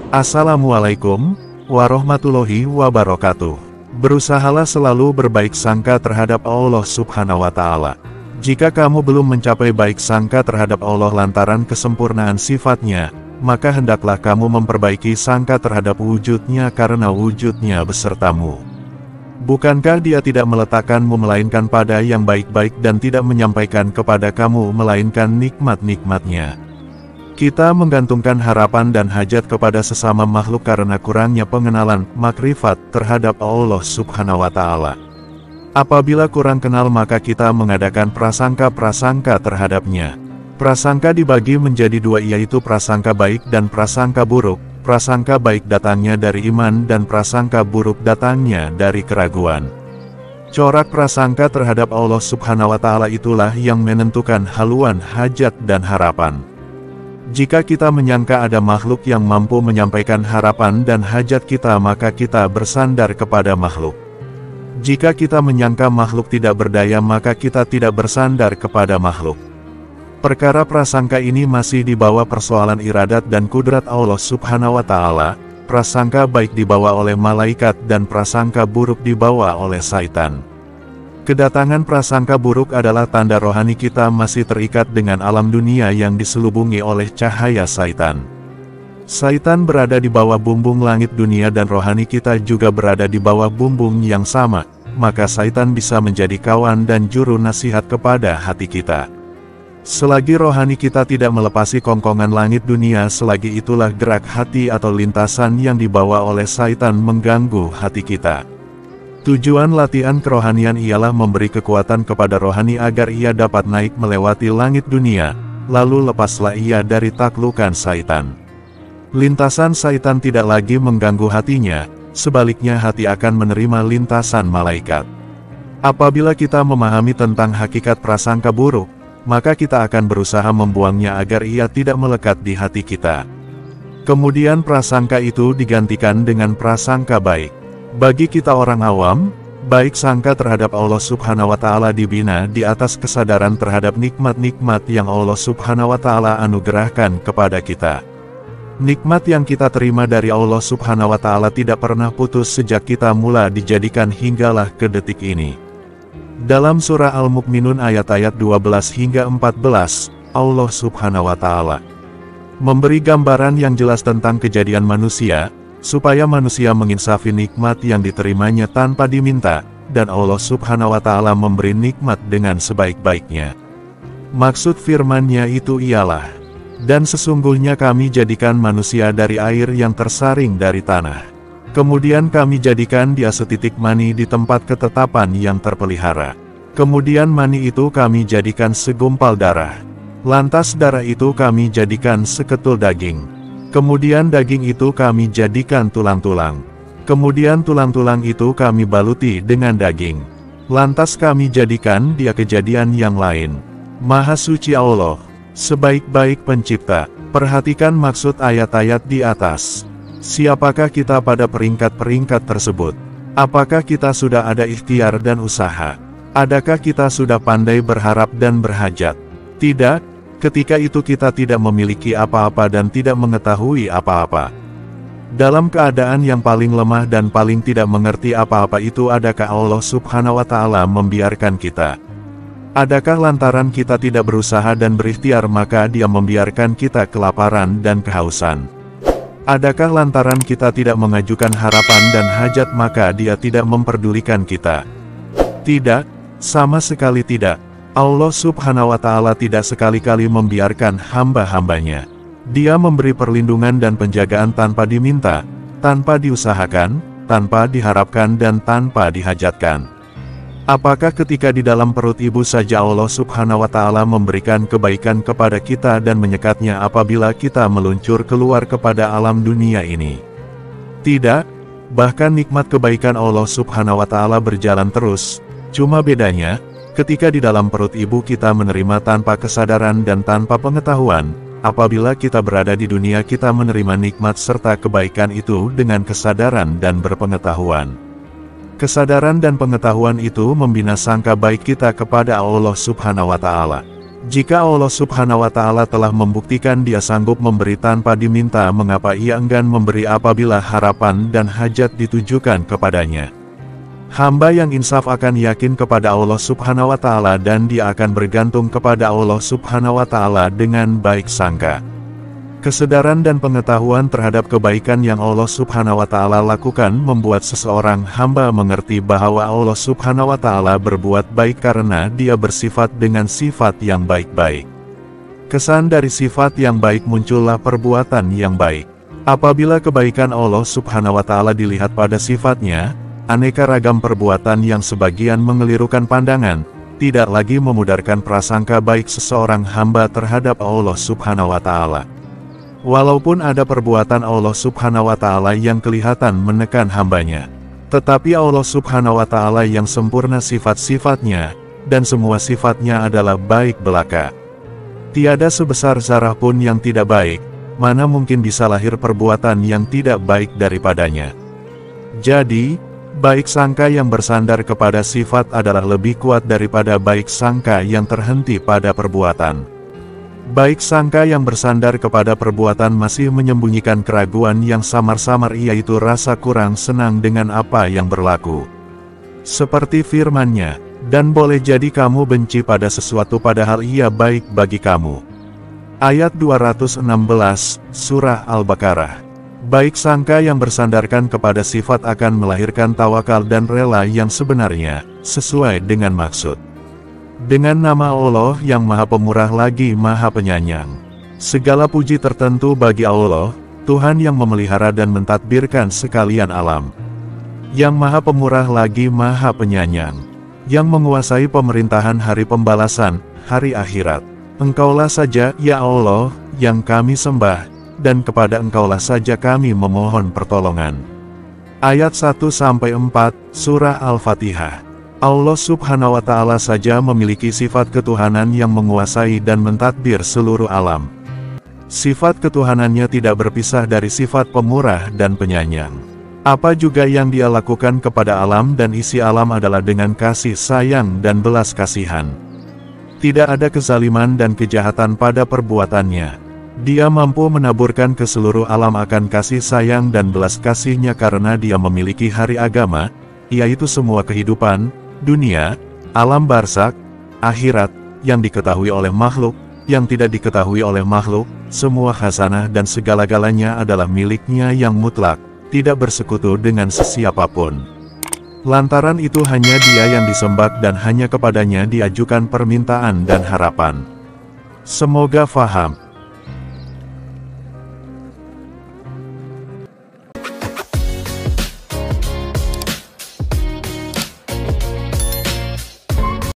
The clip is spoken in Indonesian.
Assalamualaikum warahmatullahi wabarakatuh. Berusahalah selalu berbaik sangka terhadap Allah Subhanahu wa Ta'ala. Jika kamu belum mencapai baik sangka terhadap Allah lantaran kesempurnaan sifatnya, maka hendaklah kamu memperbaiki sangka terhadap wujudnya karena wujudnya besertamu. Bukankah Dia tidak meletakkanmu melainkan pada yang baik-baik dan tidak menyampaikan kepada kamu melainkan nikmat-nikmatnya? Kita menggantungkan harapan dan hajat kepada sesama makhluk karena kurangnya pengenalan, makrifat terhadap Allah Subhanahu wa Ta'ala. Apabila kurang kenal maka kita mengadakan prasangka-prasangka terhadapnya. Prasangka dibagi menjadi dua, yaitu prasangka baik dan prasangka buruk. Prasangka baik datangnya dari iman dan prasangka buruk datangnya dari keraguan. Corak prasangka terhadap Allah Subhanahu wa Ta'ala itulah yang menentukan haluan hajat dan harapan. Jika kita menyangka ada makhluk yang mampu menyampaikan harapan dan hajat kita, maka kita bersandar kepada makhluk. Jika kita menyangka makhluk tidak berdaya, maka kita tidak bersandar kepada makhluk. Perkara prasangka ini masih di bawah persoalan iradat dan kudrat Allah Subhanahu wa Ta'ala. Prasangka baik dibawa oleh malaikat dan prasangka buruk dibawa oleh syaitan. Kedatangan prasangka buruk adalah tanda rohani kita masih terikat dengan alam dunia yang diselubungi oleh cahaya syaitan. Syaitan berada di bawah bumbung langit dunia dan rohani kita juga berada di bawah bumbung yang sama, maka syaitan bisa menjadi kawan dan juru nasihat kepada hati kita. Selagi rohani kita tidak melepasi kongkongan langit dunia, selagi itulah gerak hati atau lintasan yang dibawa oleh syaitan mengganggu hati kita. Tujuan latihan kerohanian ialah memberi kekuatan kepada rohani agar ia dapat naik melewati langit dunia, lalu lepaslah ia dari taklukan syaitan. Lintasan syaitan tidak lagi mengganggu hatinya, sebaliknya hati akan menerima lintasan malaikat. Apabila kita memahami tentang hakikat prasangka buruk, maka kita akan berusaha membuangnya agar ia tidak melekat di hati kita. Kemudian prasangka itu digantikan dengan prasangka baik. Bagi kita orang awam, baik sangka terhadap Allah Subhanahu wa Ta'ala dibina di atas kesadaran terhadap nikmat-nikmat yang Allah Subhanahu wa Ta'ala anugerahkan kepada kita. Nikmat yang kita terima dari Allah Subhanahu wa Ta'ala tidak pernah putus sejak kita mula dijadikan hinggalah ke detik ini. Dalam surah Al-Mu'minun ayat-ayat 12 hingga 14, Allah Subhanahu wa Ta'ala memberi gambaran yang jelas tentang kejadian manusia, supaya manusia menginsafi nikmat yang diterimanya tanpa diminta, dan Allah Subhanahu wa Ta'ala memberi nikmat dengan sebaik-baiknya. Maksud firman-Nya itu ialah, dan sesungguhnya kami jadikan manusia dari air yang tersaring dari tanah. Kemudian kami jadikan dia setitik mani di tempat ketetapan yang terpelihara. Kemudian mani itu kami jadikan segumpal darah. Lantas darah itu kami jadikan seketul daging. Kemudian daging itu kami jadikan tulang-tulang. Kemudian tulang-tulang itu kami baluti dengan daging. Lantas kami jadikan dia kejadian yang lain. Maha suci Allah, sebaik-baik pencipta. Perhatikan maksud ayat-ayat di atas. Siapakah kita pada peringkat-peringkat tersebut? Apakah kita sudah ada ikhtiar dan usaha? Adakah kita sudah pandai berharap dan berhajat? Tidak. Ketika itu kita tidak memiliki apa-apa dan tidak mengetahui apa-apa. Dalam keadaan yang paling lemah dan paling tidak mengerti apa-apa itu, adakah Allah Subhanahu wa Ta'ala membiarkan kita? Adakah lantaran kita tidak berusaha dan berikhtiar maka Dia membiarkan kita kelaparan dan kehausan? Adakah lantaran kita tidak mengajukan harapan dan hajat maka Dia tidak memperdulikan kita? Tidak, sama sekali tidak. Allah Subhanahu wa Ta'ala tidak sekali-kali membiarkan hamba-hambanya. Dia memberi perlindungan dan penjagaan tanpa diminta, tanpa diusahakan, tanpa diharapkan dan tanpa dihajatkan. Apakah ketika di dalam perut ibu saja Allah Subhanahu wa Ta'ala memberikan kebaikan kepada kita dan menyekatnya apabila kita meluncur keluar kepada alam dunia ini? Tidak, bahkan nikmat kebaikan Allah Subhanahu wa Ta'ala berjalan terus, cuma bedanya, ketika di dalam perut ibu kita menerima tanpa kesadaran dan tanpa pengetahuan, apabila kita berada di dunia kita menerima nikmat serta kebaikan itu dengan kesadaran dan berpengetahuan. Kesadaran dan pengetahuan itu membina sangka baik kita kepada Allah Subhanahu wa Ta'ala. Jika Allah Subhanahu wa Ta'ala telah membuktikan Dia sanggup memberi tanpa diminta, mengapa Ia enggan memberi apabila harapan dan hajat ditujukan kepadanya? Hamba yang insaf akan yakin kepada Allah Subhanahu wa Ta'ala dan dia akan bergantung kepada Allah Subhanahu wa Ta'ala dengan baik sangka. Kesadaran dan pengetahuan terhadap kebaikan yang Allah Subhanahu wa Ta'ala lakukan membuat seseorang hamba mengerti bahwa Allah Subhanahu wa Ta'ala berbuat baik karena Dia bersifat dengan sifat yang baik-baik. Kesan dari sifat yang baik muncullah perbuatan yang baik. Apabila kebaikan Allah Subhanahu wa Ta'ala dilihat pada sifatnya, aneka ragam perbuatan yang sebagian mengelirukan pandangan, tidak lagi memudarkan prasangka baik seseorang hamba terhadap Allah Subhanahu wa Ta'ala. Walaupun ada perbuatan Allah Subhanahu wa Ta'ala yang kelihatan menekan hambanya, tetapi Allah Subhanahu wa Ta'ala yang sempurna sifat-sifatnya, dan semua sifatnya adalah baik belaka. Tiada sebesar zarah pun yang tidak baik, mana mungkin bisa lahir perbuatan yang tidak baik daripadanya. Jadi, baik sangka yang bersandar kepada sifat adalah lebih kuat daripada baik sangka yang terhenti pada perbuatan. Baik sangka yang bersandar kepada perbuatan masih menyembunyikan keraguan yang samar-samar, yaitu rasa kurang senang dengan apa yang berlaku. Seperti firman-Nya, dan boleh jadi kamu benci pada sesuatu padahal ia baik bagi kamu. Ayat 216, Surah Al-Baqarah. Baik sangka yang bersandarkan kepada sifat akan melahirkan tawakal dan rela yang sebenarnya, sesuai dengan maksud. Dengan nama Allah yang Maha Pemurah lagi Maha Penyayang. Segala puji tertentu bagi Allah, Tuhan yang memelihara dan mentadbirkan sekalian alam. Yang Maha Pemurah lagi Maha Penyayang. Yang menguasai pemerintahan hari pembalasan, hari akhirat. Engkaulah saja, ya Allah, yang kami sembah, dan kepada Engkaulah saja kami memohon pertolongan. Ayat 1-4, Surah Al-Fatihah. Allah Subhanahu wa Ta'ala saja memiliki sifat ketuhanan yang menguasai dan mentadbir seluruh alam. Sifat ketuhanannya tidak berpisah dari sifat pemurah dan penyayang. Apa juga yang Dia lakukan kepada alam dan isi alam adalah dengan kasih sayang dan belas kasihan. Tidak ada kezaliman dan kejahatan pada perbuatannya. Dia mampu menaburkan ke seluruh alam akan kasih sayang dan belas kasih-Nya karena Dia memiliki hari agama, yaitu semua kehidupan, dunia, alam barzakh, akhirat, yang diketahui oleh makhluk, yang tidak diketahui oleh makhluk, semua khasanah dan segala-galanya adalah milik-Nya yang mutlak, tidak bersekutu dengan sesiapapun. Lantaran itu hanya Dia yang disembah dan hanya kepadanya diajukan permintaan dan harapan. Semoga faham.